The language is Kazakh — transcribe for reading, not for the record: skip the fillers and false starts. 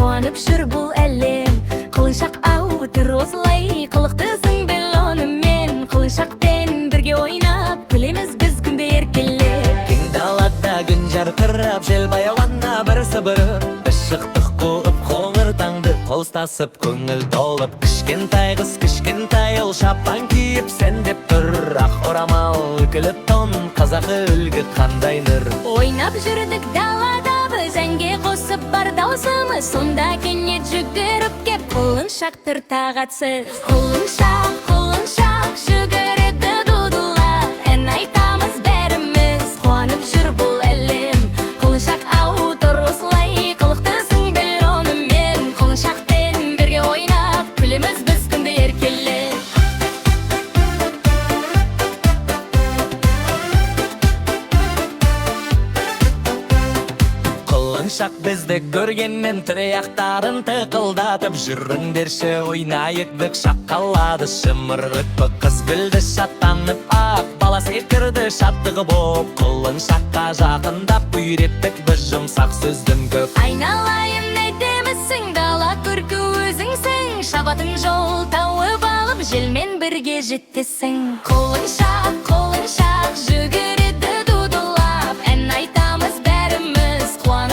қуанып жүр бұл әлем. Құлыншақ ауытыр осылай, қылықтысың біл онымен. Құлыншақпен бірге ойнап, күлеміз біз күнде еркелеп. Кең далада күн жарқырап, жел баяулана бір сыбырып, біз шықтық қуып қоңыр таңды, қол ұстасып көңіл толып. Кішкентай қыз кішкентай ұл шапан киіп сәндеп тұр, ақ орамал үкіліп тон, қазақы үлгі қандай нұр. Ойнап жүрдік далада біз, әнге қосып бар даусымыз. Сонда кенет жүгіріп кеп құлыншақ тұр тағатсыз. Құлыншақ, құлыншақ жүгіреді дудылап, ән айтамыз бәріміз, қуанып жүр бұл әлем. Құлыншақ ауытыр осылай, қылықтысың біл онымен. Құлыншақпен бірге ойнап, күлеміз біз күнде еркелеп. Құлыншақ бізді көргенмен тірияқтарын тықылдатып, жүріңдерші ойнайық бүк шаққалады. Шымырлық қыз білді шаттанып, ақ бала секірді шаттығы боп. Құлыншаққа жақындап үйреттік біз жұмсақ сөздің көп. Айналайын әдемісің, дала көркі өзіңсің. Шабатын жол тауып алып, желмен бірге жеттесің. Құлыншақ, құлыншақ жүгір